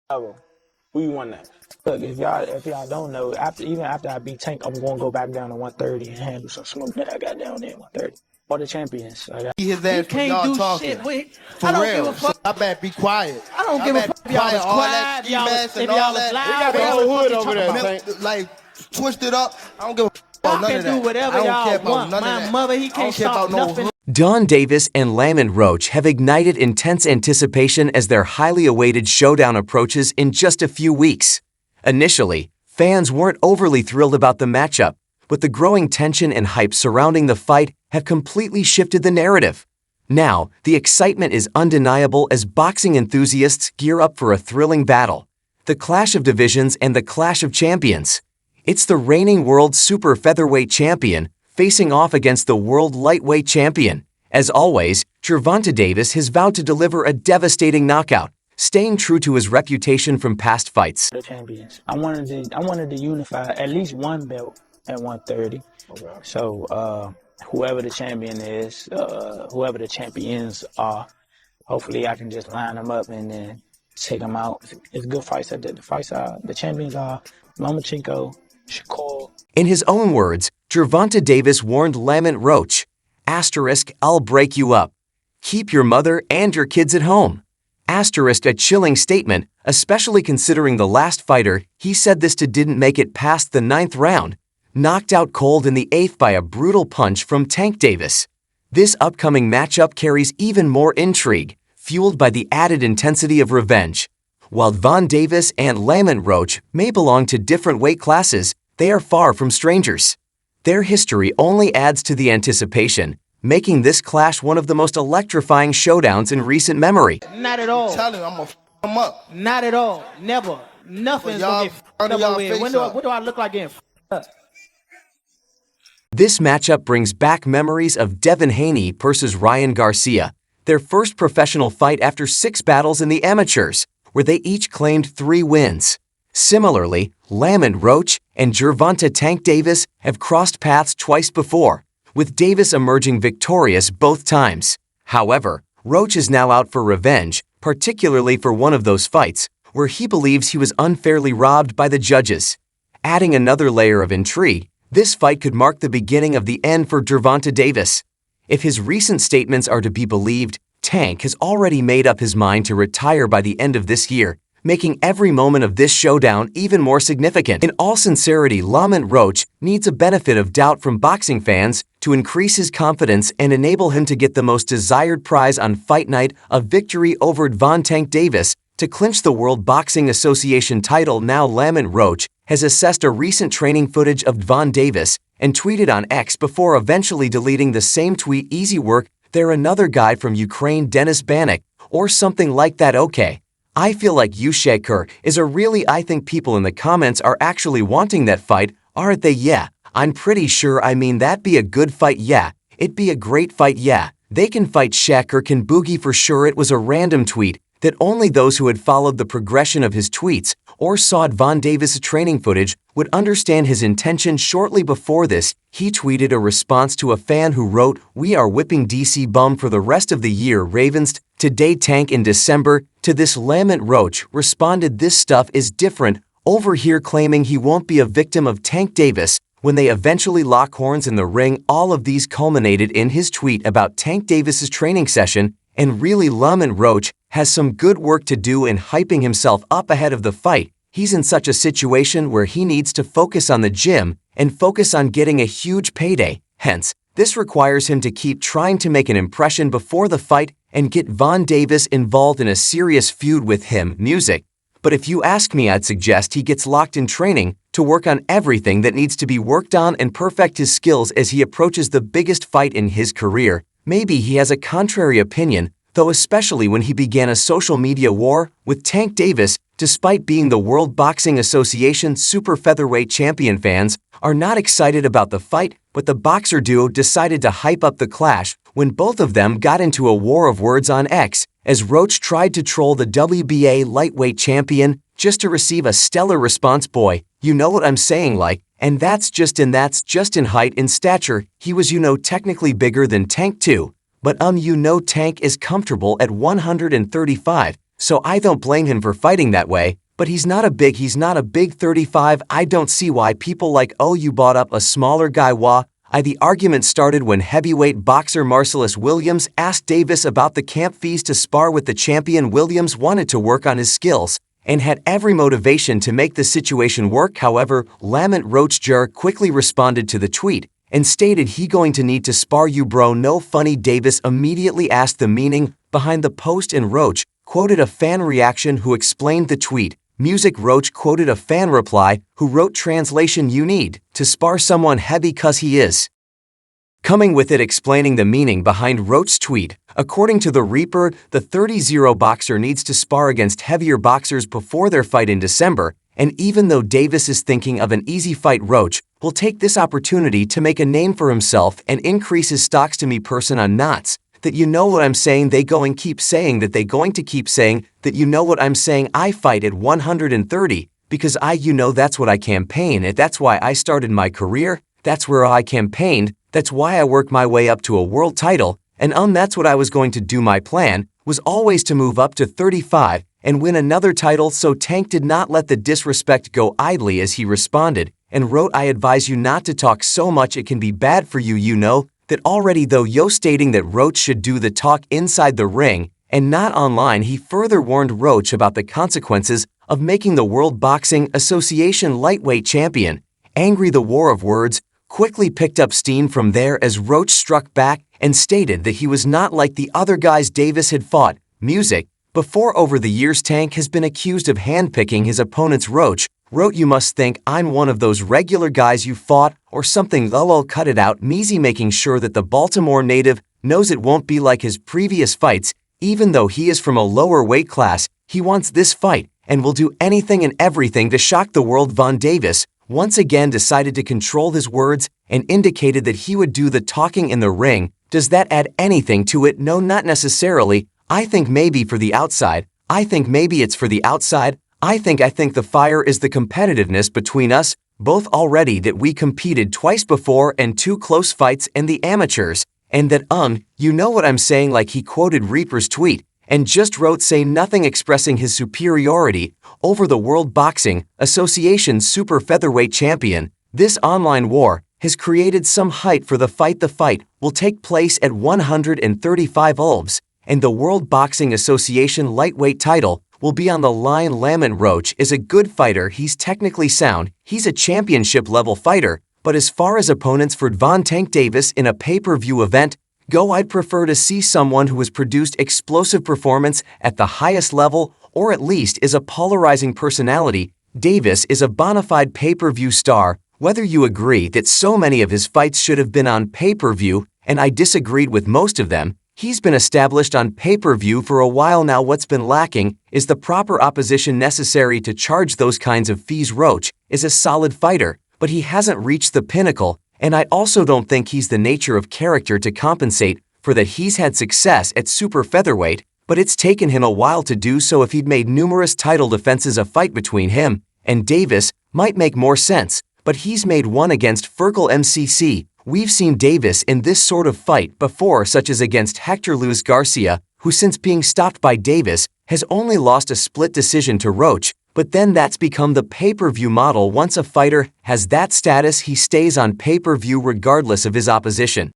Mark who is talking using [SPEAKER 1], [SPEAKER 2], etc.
[SPEAKER 1] level. Who you want that? Look, if y'all don't know, even after I beat Tank, I'm gonna go back down to 130 and handle some smoke that I got down there at 130. All the champions.
[SPEAKER 2] His ass for y'all talking. For real. So I better be quiet.
[SPEAKER 3] I don't give a fuck if y'all was quiet, if y'all was loud.
[SPEAKER 1] We got the whole hood over there,
[SPEAKER 2] Tank. Like, twist it up. I don't give a fuck about none of that.
[SPEAKER 3] Do whatever y'all want. My mother, he can't stop nothing.
[SPEAKER 4] Dawn Davis and Lamont Roach have ignited intense anticipation as their highly awaited showdown approaches in just a few weeks. Initially, fans weren't overly thrilled about the matchup, but the growing tension and hype surrounding the fight have completely shifted the narrative. Now, the excitement is undeniable as boxing enthusiasts gear up for a thrilling battle, the clash of divisions and the clash of champions. It's the reigning world super featherweight champion facing off against the world lightweight champion. As always, Gervonta Davis has vowed to deliver a devastating knockout, staying true to his reputation from past fights.
[SPEAKER 1] The champions. I wanted to unify at least one belt at 130. Okay. So whoever the champion is, whoever the champions are, hopefully I can just line them up and then take them out. It's good fights. The champions are Lomachenko, Shakur.
[SPEAKER 4] In his own words, Gervonta Davis warned Lamont Roach, "I'll break you up. Keep your mother and your kids at home." A chilling statement, especially considering the last fighter he said this to didn't make it past the 9th round, knocked out cold in the 8th by a brutal punch from Tank Davis. This upcoming matchup carries even more intrigue, fueled by the added intensity of revenge. While Von Davis and Lamont Roach may belong to different weight classes, they are far from strangers. Their history only adds to the anticipation, making this clash one of the most electrifying showdowns in recent memory.
[SPEAKER 3] Not at all.
[SPEAKER 2] I'm telling you, I'm gonna f him up.
[SPEAKER 3] Not at all. Never. Nothing's gonna get f***ed up over here. What do I look like getting f***ed up?
[SPEAKER 4] This matchup brings back memories of Devin Haney versus Ryan Garcia, their first professional fight after 6 battles in the amateurs, where they each claimed 3 wins. Similarly, Lamont Roach and Gervonta Tank Davis have crossed paths twice before, with Davis emerging victorious both times. However, Roach is now out for revenge, particularly for one of those fights, where he believes he was unfairly robbed by the judges. Adding another layer of intrigue, this fight could mark the beginning of the end for Gervonta Davis. If his recent statements are to be believed, Tank has already made up his mind to retire by the end of this year, making every moment of this showdown even more significant. In all sincerity, Lamont Roach needs a benefit of doubt from boxing fans to increase his confidence and enable him to get the most desired prize on fight night, a victory over Von Tank Davis, to clinch the World Boxing Association title. Now Lamont Roach has assessed a recent training footage of Von Davis and tweeted on X before eventually deleting the same tweet. "Easy work, they're another guy from Ukraine, Denis Bannock," or something like that. Okay. I feel like Shakur is a really. I think people in the comments are actually wanting that fight, aren't they? Yeah, I'm pretty sure. I mean, that'd be a good fight. Yeah, it'd be a great fight. Yeah, they can fight. Shakur can boogie for sure. It was a random tweet that only those who had followed the progression of his tweets or saw Von Davis' training footage would understand his intention. Shortly before this, he tweeted a response to a fan who wrote, "We are whipping DC bum for the rest of the year, Ravens. Today Tank in December." To this, Lamont Roach responded, "This stuff is different over here," claiming he won't be a victim of Tank Davis when they eventually lock horns in the ring. All of these culminated in his tweet about Tank Davis' training session, and really Lamont Roach has some good work to do in hyping himself up ahead of the fight. He's in such a situation where he needs to focus on the gym and focus on getting a huge payday. Hence, this requires him to keep trying to make an impression before the fight and get Von Davis involved in a serious feud with him. Music. But if you ask me, I'd suggest he gets locked in training to work on everything that needs to be worked on and perfect his skills as he approaches the biggest fight in his career. Maybe he has a contrary opinion, though, especially when he began a social media war with Tank Davis. Despite being the World Boxing Association super featherweight champion, fans are not excited about the fight, but the boxer duo decided to hype up the clash when both of them got into a war of words on X, as Roach tried to troll the WBA lightweight champion just to receive a stellar response. Boy, you know what I'm saying, like, and that's just in height and stature. He was, technically bigger than Tank too, but Tank is comfortable at 135. so I don't blame him for fighting that way, but he's not a big 35. I don't see why people like, oh, you bought up a smaller guy. The argument started when heavyweight boxer Marcellus Williams asked Davis about the camp fees to spar with the champion. Williams wanted to work on his skills and had every motivation to make the situation work. However, Lamont Roach Jr. quickly responded to the tweet and stated he going to need to spar you bro, no funny. Davis immediately asked the meaning behind the post and Roach quoted a fan reaction who explained the tweet. Music Roach quoted a fan reply who wrote translation, you need to spar someone heavy cause he is. Coming with it explaining the meaning behind Roach's tweet. According to the Reaper, the 30-0 boxer needs to spar against heavier boxers before their fight in December, and even though Davis is thinking of an easy fight, Roach will take this opportunity to make a name for himself and increase his stocks. To me person on knots. That you know what I'm saying, they going keep saying that they going to keep saying that you know what I'm saying. I fight at 130 because that's what I campaign at. That's why I started my career. That's where I campaigned. That's why I worked my way up to a world title. And that's what I was going to do. My plan was always to move up to 35 and win another title. So Tank did not let the disrespect go idly as he responded and wrote, I advise you not to talk so much. It can be bad for you. You know that already though. Stating that Roach should do the talk inside the ring and not online. He further warned Roach about the consequences of making the World Boxing Association lightweight champion. Angry, the war of words quickly picked up steam from there as Roach struck back and stated that he was not like the other guys Davis had fought. Music before. Over the years, Tank has been accused of handpicking his opponents. Roach wrote, you must think I'm one of those regular guys you fought or something. Lol, cut it out. Measy, making sure that the Baltimore native knows it won't be like his previous fights. Even though he is from a lower weight class, he wants this fight and will do anything and everything to shock the world. Von Davis once again decided to control his words and indicated that he would do the talking in the ring. Does that add anything to it? No, not necessarily. I think maybe for the outside. I think maybe it's for the outside. I think the fire is the competitiveness between us both already, that we competed twice before and 2 close fights in the amateurs, and that you know what I'm saying. Like he quoted Reaper's tweet and just wrote, say nothing, expressing his superiority over the World Boxing Association super featherweight champion. This online war has created some hype for the fight. The fight will take place at 135 Ulbs, and the World Boxing Association lightweight title will be on the line. Lamont Roach is a good fighter. He's technically sound. He's a championship level fighter. But as far as opponents for Von Tank Davis in a pay-per-view event go, I'd prefer to see someone who has produced explosive performance at the highest level, or at least is a polarizing personality. Davis is a bona fide pay-per-view star. Whether you agree that so many of his fights should have been on pay-per-view, and I disagreed with most of them, he's been established on pay-per-view for a while now. What's been lacking is the proper opposition necessary to charge those kinds of fees. Roach is a solid fighter, but he hasn't reached the pinnacle, and I also don't think he's the nature of character to compensate for that. He's had success at super featherweight, but it's taken him a while to do so. If he'd made numerous title defenses, a fight between him and Davis might make more sense, but he's made one against Fergal MCC. We've seen Davis in this sort of fight before, such as against Hector Luis Garcia, who since being stopped by Davis has only lost a split decision to Roach. But then that's become the pay-per-view model. Once a fighter has that status, he stays on pay-per-view regardless of his opposition.